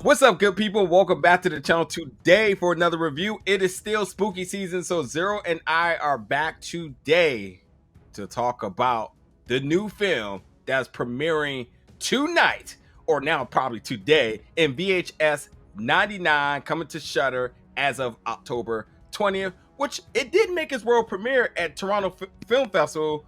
What's up, good people? Welcome back to the channel today for another review. It is still spooky season, so Zero and I are back today to talk about the new film that's premiering tonight, or now probably today, in VHS 99, coming to Shudder as of October 20th, which it did make its world premiere at Toronto Film Festival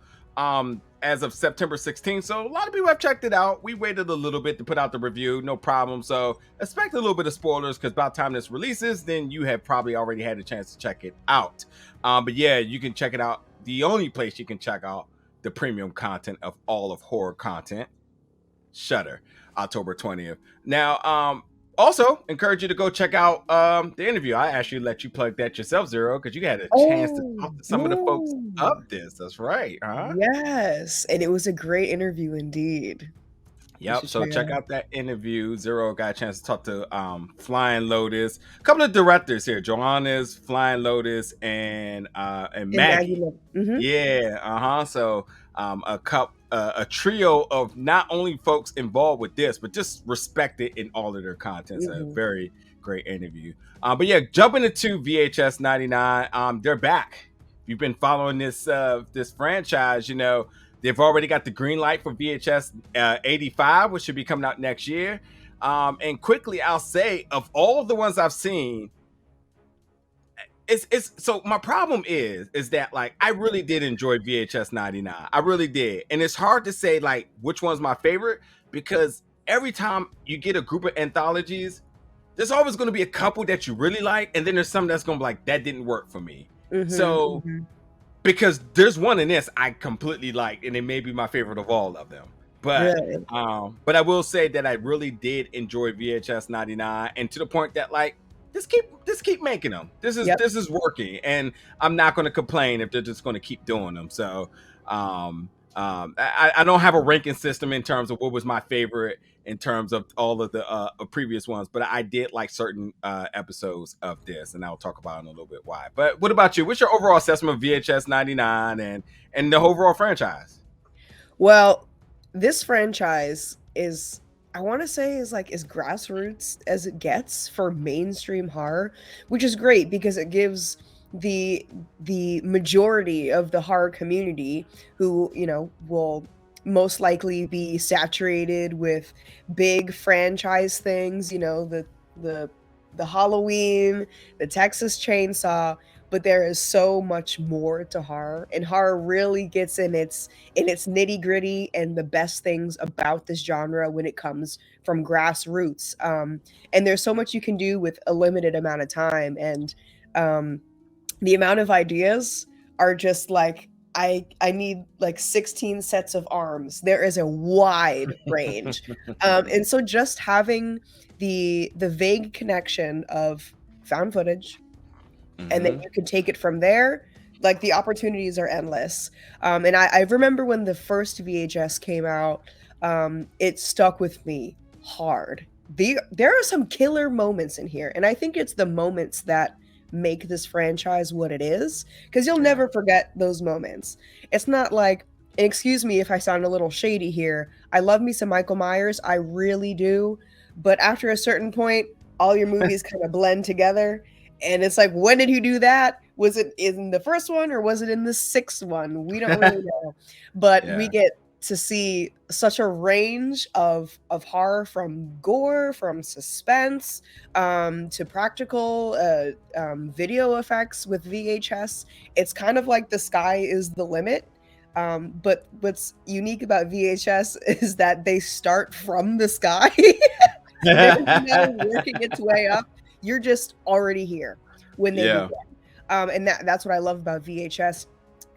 as of September 16th. So a lot of people have checked it out. We waited a little bit to put out the review, no problem. So expect a little bit of spoilers, because by the time this releases, then you have probably already had a chance to check it out. But yeah, you can check it out. The only place you can check out the premium content of all of horror content, Shudder, October 20th. Now, also encourage you to go check out the interview. I actually let you plug that yourself, Zero, because you had a chance to talk to some of the folks of this. That's right, huh? Yes, and it was a great interview indeed. Yep. So check out that interview. Zero got a chance to talk to Flying Lotus, a couple of directors here, Johannes, Flying Lotus, and Maggie. Yeah. So a trio of not only folks involved with this, but just respected in all of their content. So a very great interview. But yeah, jumping into VHS 99, they're back. If you've been following this this franchise, you know, they've already got the green light for VHS 85, which should be coming out next year. And quickly, I'll say, of all the ones I've seen, it's so my problem is that, like, I really did enjoy VHS 99. I really did. And it's hard to say like which one's my favorite, because every time you get a group of anthologies, there's always going to be a couple that you really like, and then there's some that's going to be like, that didn't work for me. Because there's one in this I completely like, and it may be my favorite of all of them. But but I will say that I really did enjoy VHS 99, and to the point that, like, just keep making them. This is working, and I'm not going to complain if they're just going to keep doing them. So I don't have a ranking system in terms of what was my favorite in terms of all of the previous ones, but I did like certain episodes of this, and I'll talk about in a little bit why. But what about you? What's your overall assessment of VHS 99 and the overall franchise? Well, this franchise is, I want to say, is like as grassroots as it gets for mainstream horror, which is great because it gives the majority of the horror community, who, you know, will most likely be saturated with big franchise things, you know, the Halloween, the Texas Chainsaw, but there is so much more to horror, and horror really gets in its nitty-gritty and the best things about this genre when it comes from grassroots. And there's so much you can do with a limited amount of time, and the amount of ideas are just like, I need like 16 sets of arms. There is a wide range. And so just having the vague connection of found footage, and then you can take it from there, like, the opportunities are endless. And I remember when the first VHS came out, it stuck with me hard. There are some killer moments in here, and I think it's the moments that make this franchise what it is, because you'll never forget those moments. It's not like, and excuse me if I sound a little shady here, I love me some Michael Myers, I really do, but after a certain point, all your movies kind of blend together, and it's like, when did you do that? Was it in the first one, or was it in the sixth one? We don't really know. But we get to see such a range of horror, from gore, from suspense, to practical video effects with VHS. It's kind of like the sky is the limit. But what's unique about VHS is that they start from the sky. There's no working its way up. You're just already here when they begin. And that's what I love about VHS.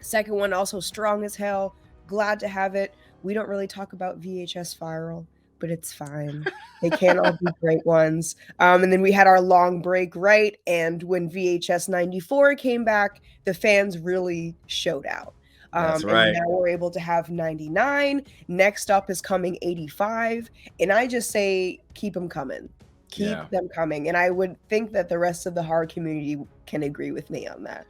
Second one, also strong as hell. Glad to have it. We don't really talk about VHS viral, but it's fine. They can't all be great ones. And then we had our long break, right? And when VHS 94 came back, the fans really showed out. That's right. And now we're able to have 99. Next up is coming 85. And I just say, keep them coming. Keep them coming. And I would think that the rest of the horror community can agree with me on that.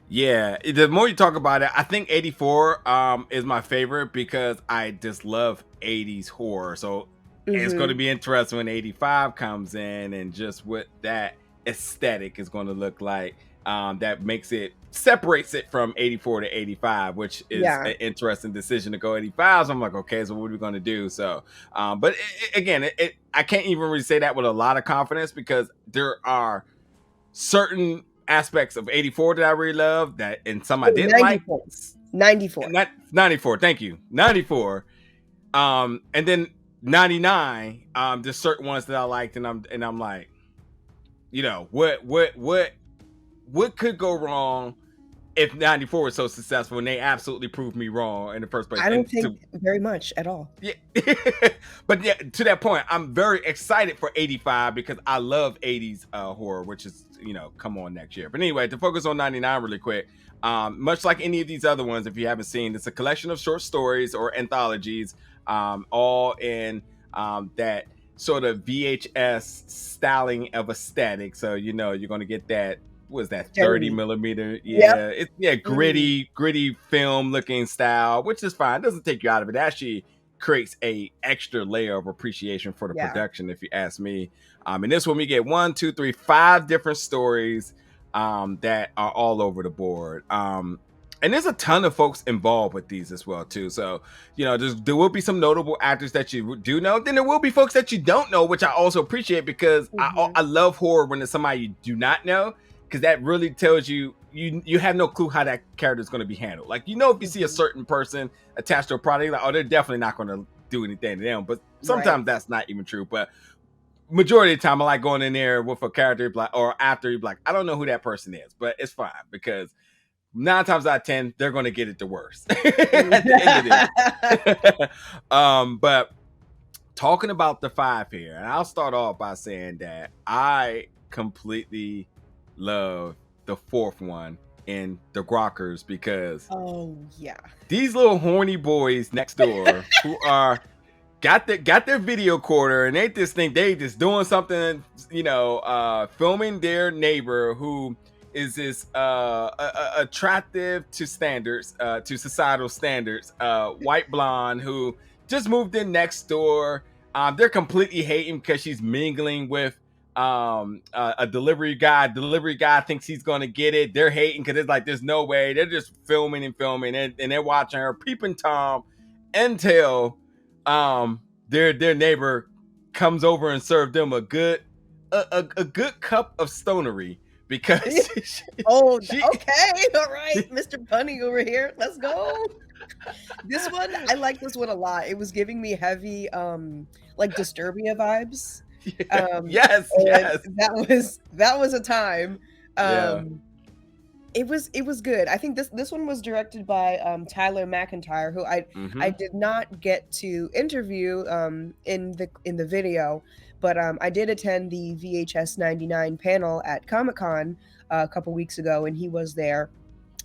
Yeah, the more you talk about it, I think 84 is my favorite, because I just love 80s horror. So It's going to Mm-hmm. be interesting when 85 comes in and just what that aesthetic is going to look like. That makes it separates it from 84 to 85, which is Yeah. an interesting decision to go 85. So I'm like, okay, so what are we going to do? So, but again, I can't even really say that with a lot of confidence because there are certain aspects of 84 that I really love that, and some I Oh, didn't like. 94. 94. Not 94. Thank you. 94. And then 99, there's certain ones that I liked, and I'm like, what could go wrong if 94 was so successful, and they absolutely proved me wrong in the first place. I don't And think very much at all. yeah, but yeah, to that point, I'm very excited for 85 because I love 80s horror, which is come on next year. But anyway, to focus on 99 really quick, much like any of these other ones, if you haven't seen, it's a collection of short stories or anthologies, all in that sort of VHS styling of aesthetic. So you're going to get that. What is that, 30 Dirty. millimeter? Yep. It's gritty film looking style, which is fine. It doesn't take you out of it. It actually creates a extra layer of appreciation for the Yeah. production, if you ask me. In this one, we get 1, 2, 3, 5 different stories that are all over the board. And there's a ton of folks involved with these as well too. So there will be some notable actors that you do know. Then there will be folks that you don't know, which I also appreciate because I love horror when it's somebody you do not know, because that really tells you have no clue how that character is going to be handled. Like, if you see a certain person attached to a product, like, oh, they're definitely not going to do anything to them. But sometimes that's not even true. But majority of the time, I like going in there with a character or after, like, I don't know who that person is, but it's fine because 9 times out of 10, they're going to get it the worst at the end of this. But talking about the 5 here, and I'll start off by saying that I completely love the 4th one in the Grokkers because these little horny boys next door who are got their video recorder and they just think they just doing something, filming their neighbor who is this attractive to standards, to societal standards, white blonde who just moved in next door. They're completely hating because she's mingling with a delivery guy. Delivery guy thinks he's gonna get it. They're hating because it's like there's no way. They're just filming and they're watching her peeping Tom until their neighbor comes over and served them a good cup of stonery because okay, all right, Mr. Bunny over here, let's go. This one, I like this one a lot. It was giving me heavy like Disturbia vibes. Yes. That was a time. It was good. I think this one was directed by Tyler MacIntyre, who I did not get to interview in the video, but I did attend the VHS 99 panel at Comic-Con a couple weeks ago, and he was there,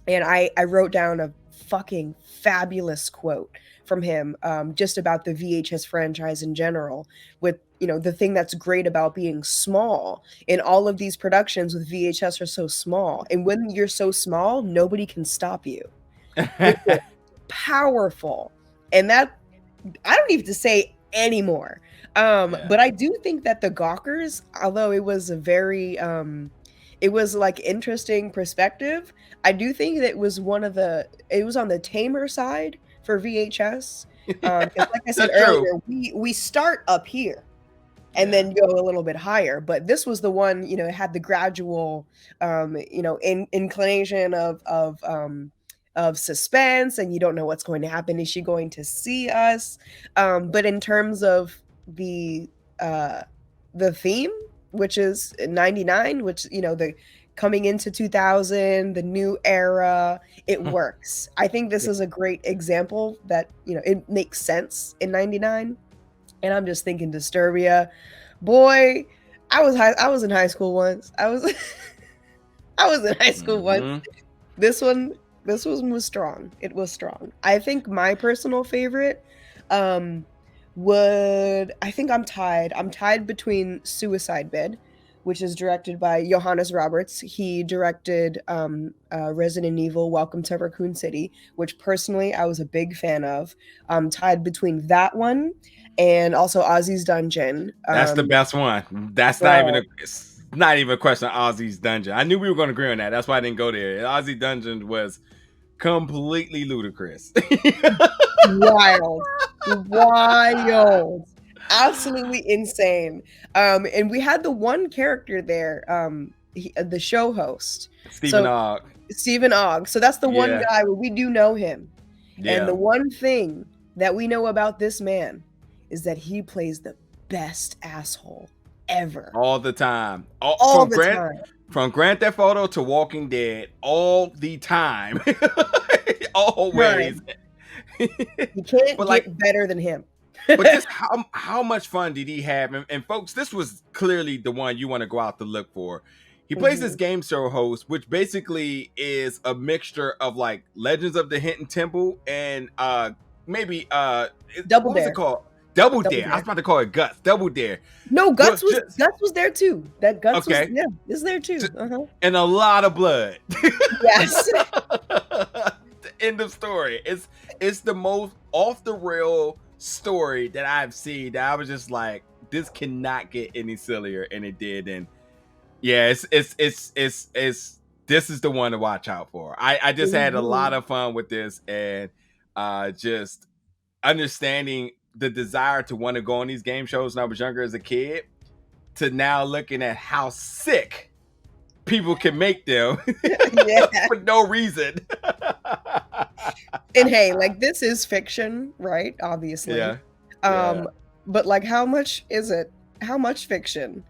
and I wrote down a fucking fabulous quote from him, just about the VHS franchise in general, with the thing that's great about being small. In all of these productions with VHS are so small, and when you're so small, nobody can stop you. It's powerful, and that I don't need to say anymore. But I do think that the Gawkers, although it was a very it was like interesting perspective, I do think that it was on the tamer side for VHS. Like I said earlier, we start up here and then go a little bit higher, but this was the one, it had the gradual inclination of suspense, and you don't know what's going to happen. Is she going to see us? But in terms of the theme, which is 99, which the coming into 2000, the new era, it works. I think this is a great example that it makes sense in 99. And I'm just thinking Disturbia. Boy, I was in high school once. I was in high school once. This one was strong. It was strong. I think my personal favorite I'm tied between Suicide Bed, which is directed by Johannes Roberts. He directed Resident Evil Welcome to Raccoon City, which personally I was a big fan of. Tied between that one and also Ozzy's Dungeon. That's the best one. That's not even a question of Ozzy's Dungeon. I knew we were going to agree on that. That's why I didn't go there. Ozzy Dungeon was completely ludicrous. Wild. Absolutely insane. And we had the one character there, the show host, Stephen Ogg. Stephen Ogg. So that's the one guy where we do know him. Yeah. And the one thing that we know about this man is that he plays the best asshole ever. All the time. All the time. From Grand Theft Auto to Walking Dead, all the time. Always. You can't get better than him. But just how much fun did he have? And folks, this was clearly the one you want to go out to look for. He plays this game show host, which basically is a mixture of like Legends of the Hidden Temple and maybe Double Dare. What's it called? Double Dare. I was about to call it Guts. Double Dare. No, Guts was there too. That Guts is there too. And a lot of blood. Yes. End of story. It's the most off the rail story that I've seen that I was just like, this cannot get any sillier, and it did. And yeah, it's this is the one to watch out for. I just had a lot of fun with this, and just understanding the desire to want to go on these game shows when I was younger as a kid, to now looking at how sick people can make them for no reason. And hey, like, this is fiction, right? Obviously. But like, how much is it? How much fiction?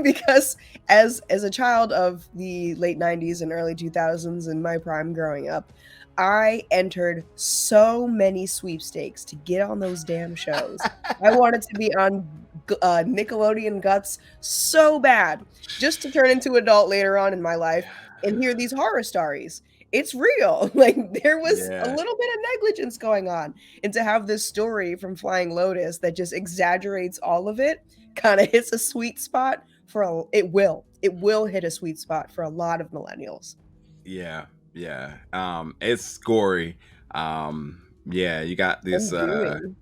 Because as a child of the late 90s and early 2000s, in my prime growing up, I entered so many sweepstakes to get on those damn shows. I wanted to be on Nickelodeon Guts so bad, just to turn into adult later on in my life and hear these horror stories. It's real. Like, there was a little bit of negligence going on, and to have this story from Flying Lotus that just exaggerates all of it, kind of hits a sweet spot for it will hit a sweet spot for a lot of millennials. It's gory. You got this and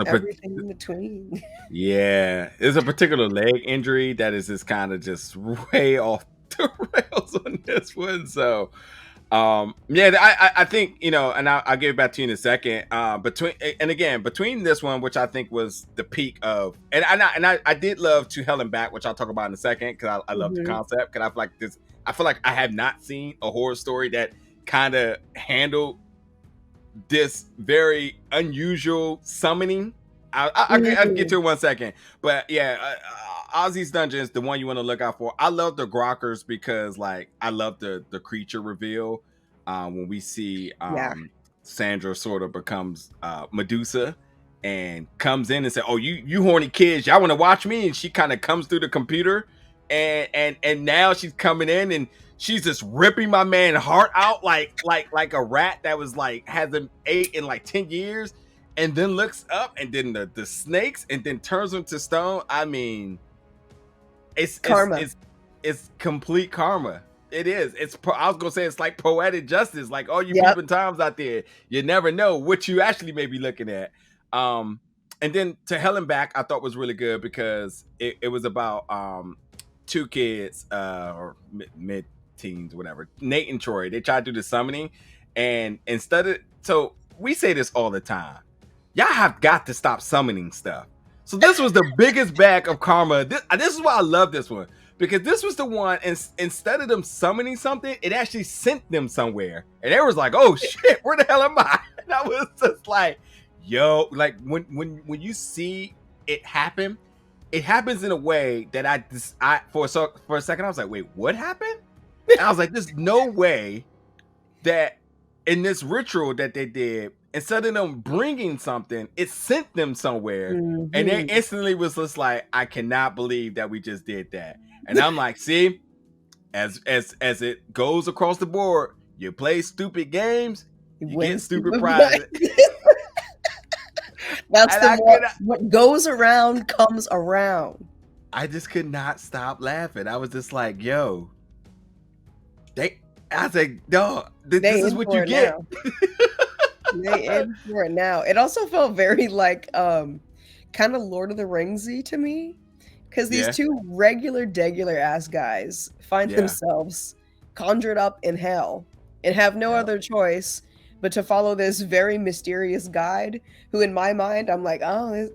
everything in between. There's a particular leg injury that is just kind of just way off the rails on this one. So I think, and I'll give it back to you in a second. Between this one, which I think was the peak of, and I did love To Hell and Back, which I'll talk about in a second, because I love the concept, because I feel like I have not seen a horror story that kind of handled this very unusual summoning. I'll get to it 1 second, but Ozzy's Dungeon is the one you want to look out for. I love the Grokkers because, like, I love the creature reveal when we see Sandra sort of becomes Medusa and comes in and say, "Oh, you horny kids, y'all want to watch me?" And she kind of comes through the computer, and now she's coming in and she's just ripping my man's heart out like a rat that was like hasn't ate in like 10 years, and then looks up and then the snakes and then turns them to stone. I mean, it's karma. It's complete karma. It is. I was gonna say it's like poetic justice. Like, all you peeping times out there, you never know what you actually may be looking at. And then To Hell and Back, I thought was really good because it was about two kids, or mid-teens, whatever. Nate and Troy. They tried to do the summoning, and so we say this all the time. Y'all have got to stop summoning stuff. So this was the biggest bag of karma. This is why I love this one, because this was the one, and instead of them summoning something, it actually sent them somewhere. And they was like, "Oh shit, where the hell am I?" And I was just like, yo, like when you see it happen, it happens in a way that I for a second I was like, wait, what happened? And I was like, there's no way that in this ritual that they did, instead of them bringing something, it sent them somewhere. And they instantly was just like, I cannot believe that we just did that. And I'm like, see, as it goes across the board, you play stupid games, you get stupid prizes. That's what goes around comes around. I just could not stop laughing. I was just like, yo, I was like, no, They this is in what for you it get. now. They in for it now. It also felt very like kind of Lord of the Ringsy to me, because these Yeah, two regular ass guys find yeah, themselves conjured up in hell and have no yeah. other choice but to follow this very mysterious guide who, in my mind, I'm like, oh, it's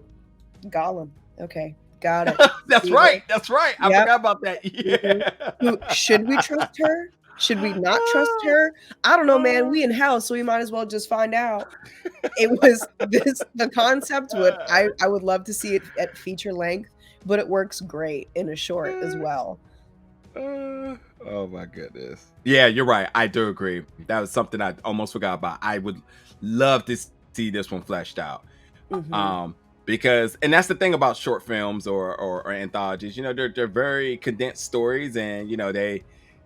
Gollum. Okay, got it. That's See her. right. That's right. I Yep. forgot about that. Mhm. Who Yeah. should we trust her? Should we not trust her? I don't know, man. We in hell, so we might as well just find out. It was this the concept would I would love to see it at feature length, but it works great in a short as well. Oh my goodness. Yeah, you're right. I do agree. That was something I almost forgot about. I would love to see this one fleshed out. Mhm. Um, because and that's the thing about short films or anthologies, they're very condensed stories, and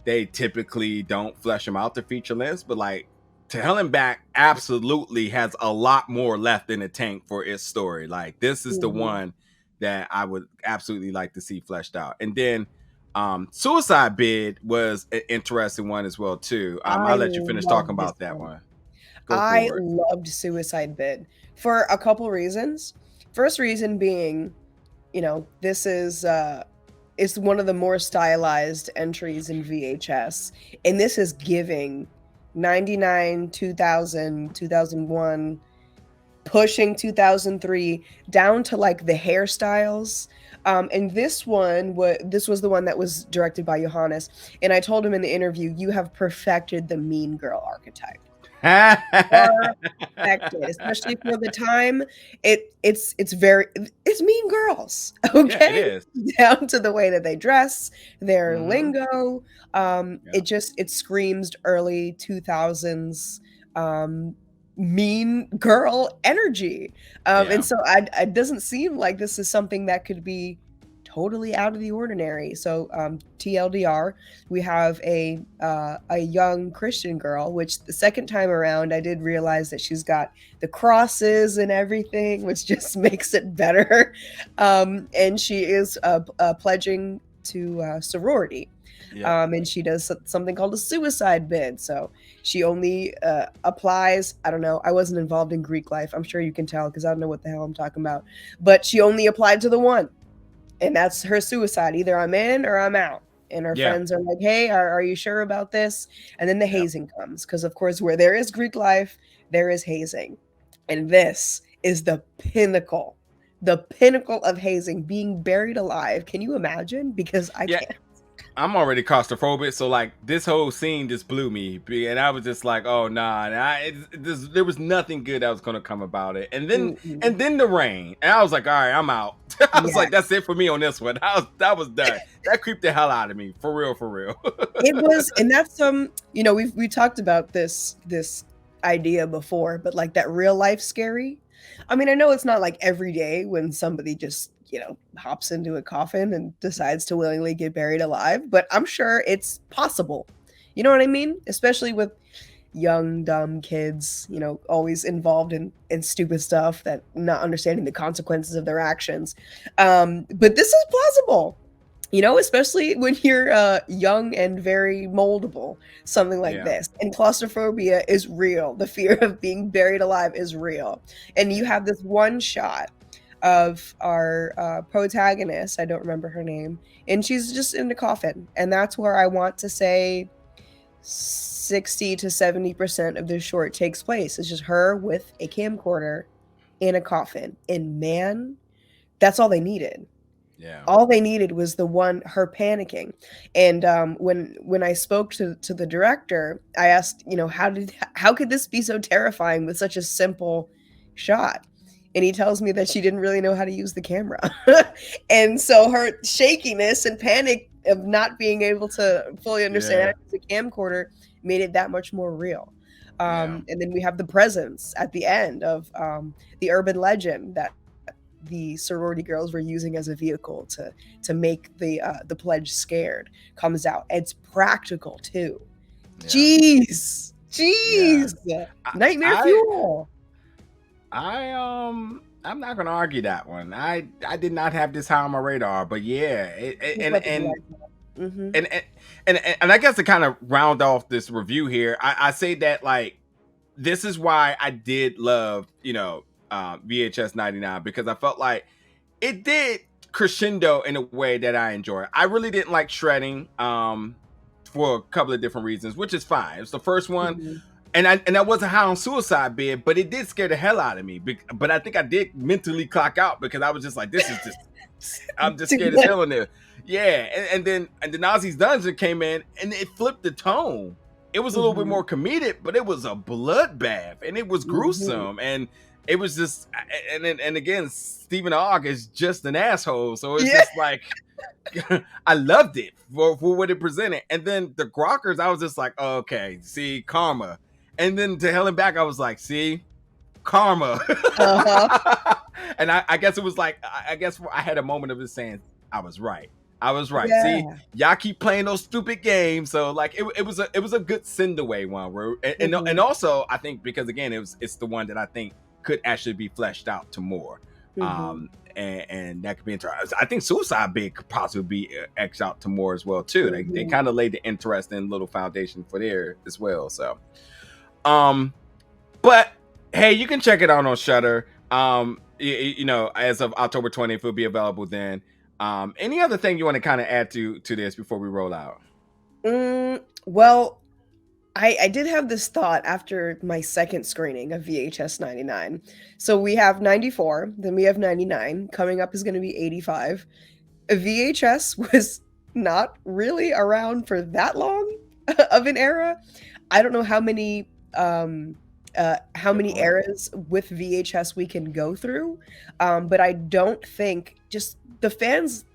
they typically don't flesh them out to feature lengths, but like To Hell and Back absolutely has a lot more left in the tank for its story. Like this is the Mhm. one that I would absolutely like to see fleshed out. And then Suicide Bid was an interesting one as well too. I I'll let you finish love talking this about that one. one. Go I for it. loved Suicide Bid for a couple reasons. First reason being, this is it's one of the more stylized entries in VHS, and this is giving 99, 2000, 2001, pushing 2003 down to like the hairstyles. And this was the one that was directed by Johannes, and I told him in the interview, you have perfected the mean girl archetype. Perfected, especially for the time. It's Mean Girls, Yeah, it okay? is. Down to the way that they dress, their Hmm. lingo. Yeah, It screams early 2000s mean girl energy. And yeah, so it doesn't seem like this is something that could be totally out of the ordinary. So TLDR, we have a young Christian girl, which the second time around I did realize that she's got the crosses and everything, which just makes it better. And she is pledging to sorority. yep. And she does something called a suicide bid. So she only applies. I don't know. I wasn't involved in Greek life. I'm sure you can tell because I don't know what the hell I'm talking about. But she only applied to the one, and that's her suicide. Either I'm in or I'm out. And her Yeah, friends are like, hey, are you sure about this? And then the yep. hazing comes because, of course, where there is Greek life, there is hazing. And this is the pinnacle of hazing, being buried alive. Can you imagine? Because I Yeah, can't. I'm already claustrophobic, so like this whole scene just blew me, and I was just like, "Oh nah!" And there was nothing good that was gonna come about it. Mm-mm. And then the rain, and I was like, "All right, I'm out." I was like, Yes. "That's it for me on this one." That was done. That creeped the hell out of me, for real, for real. It was, and that's we talked about this idea before, but like that real life scary. I mean, I know it's not like every day when somebody just, hops into a coffin and decides to willingly get buried alive, but I'm sure it's possible. You know what I mean? Especially with young, dumb kids, always involved in stupid stuff, that not understanding the consequences of their actions. But this is plausible, especially when you're young and very moldable, something like Yeah, this. And claustrophobia is real. The fear of being buried alive is real. And you yeah, have this one shot of our protagonist, I don't remember her name, and she's just in the coffin. And that's where I want to say 60 to 70% of the short takes place. It's just her with a camcorder in a coffin. And man, that's all they needed. yeah, All they needed was her panicking. And when I spoke to the director, I asked, how could this be so terrifying with such a simple shot? And he tells me that she didn't really know how to use the camera. And so her shakiness and panic of not being able to fully understand how yeah, to use a camcorder made it that much more real. yeah, And then we have the presence at the end of the urban legend that the sorority girls were using as a vehicle to make the pledge scared comes out. It's practical too. yeah, Jeez, yeah. jeez, I, nightmare I fuel. I I'm not gonna argue that one. I did not have this high on my radar, but yeah, Mm-hmm. and I guess to kind of round off this review here, I say that like this is why I did love VHS 99, because I felt like it did crescendo in a way that I enjoy. I really didn't like shredding for a couple of different reasons, which is fine. It's the first one. Mm-hmm. And I wasn't high on suicide bid, but it did scare the hell out of me. But I think I did mentally clock out because I was just like, this is just, I'm just scared as hell in there. Yeah, and then Ozzy's Dungeon came in and it flipped the tone. It was a little bit more comedic, but it was a bloodbath and it was gruesome and it was just, and again, Stephen Ogg is just an asshole, so it's just like. I loved it for what it presented. And then the Grokkers, I was just like, oh, okay, see, karma. And then to Hell and Back, I was like, see, karma. And I guess it was like, I guess I had a moment of just saying, I was right. Yeah. See, y'all keep playing those stupid games. So like, it was a good send away one where, and also I think because again, it's the one that I think could actually be fleshed out to more. And that could be interesting. I think Suicide Bid could possibly be X out to more as well too. They kind of laid the interesting little foundation for there as well. So, but hey, you can check it out on Shudder. As of October 20th, it'll be available then. Any other thing you want to kind of add to this before we roll out? Well, I did have this thought after my second screening of VHS 99. So we have 94, then we have 99. Coming up is going to be 85. VHS was not really around for that long of an era. I don't know how many eras with VHS we can go through, but I don't think just the fans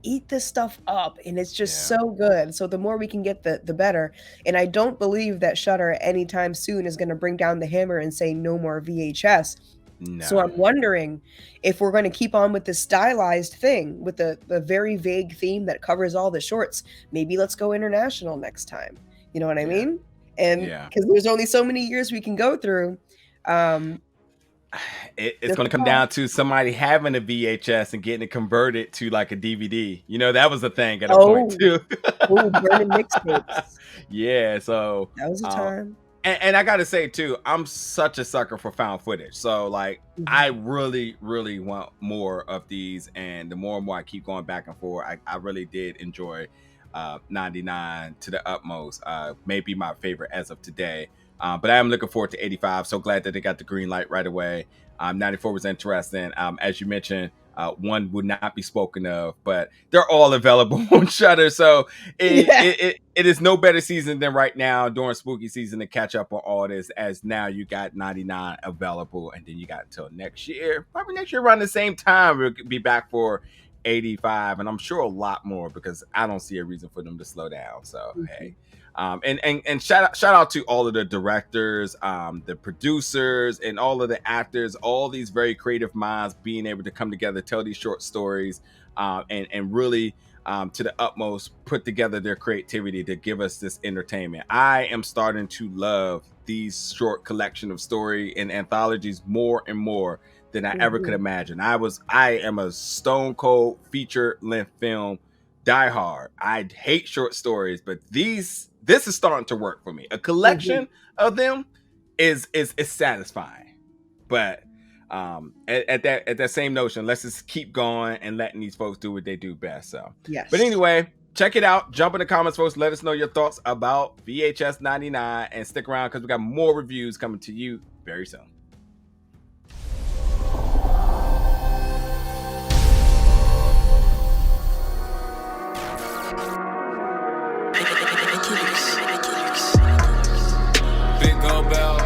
eat this stuff up and it's just so good. So the more we can get, the better. And I don't believe that Shudder anytime soon is going to bring down the hammer and say no more VHS. No. So I'm wondering if we're going to keep on with this stylized thing with the very vague theme that covers all the shorts. Maybe let's go international next time. You know what I mean? And because there's only so many years we can go through. It's going to come down to somebody having a VHS and getting it converted to like a DVD. That was a thing at a point too. Burning mixtapes. Yeah, so that was a time. And I got to say too, I'm such a sucker for found footage. So like, I really, really want more of these. And the more and more I keep going back and forth, I really did enjoy 99 to the utmost. Maybe my favorite as of today. But I am looking forward to 85. So glad that they got the green light right away. 94 was interesting. As you mentioned, one would not be spoken of, but they're all available on Shudder. So it is no better season than right now during spooky season to catch up on all this, as now you got 99 available, and then you got until next year. Probably next year around the same time, we'll be back for 85, and I'm sure a lot more because I don't see a reason for them to slow down. So hey. And shout out to all of the directors, the producers, and all of the actors, all these very creative minds being able to come together, tell these short stories, and really to the utmost put together their creativity to give us this entertainment. I am starting to love these short collection of story and anthologies more and more than I ever could imagine. I am a stone cold feature length film diehard. I hate short stories, but this is starting to work for me. A collection of them is satisfying. But at that same notion, let's just keep going and letting these folks do what they do best. So but anyway, check it out. Jump in the comments, folks. Let us know your thoughts about VHS 99 and stick around because we got more reviews coming to you very soon. Big gold bell,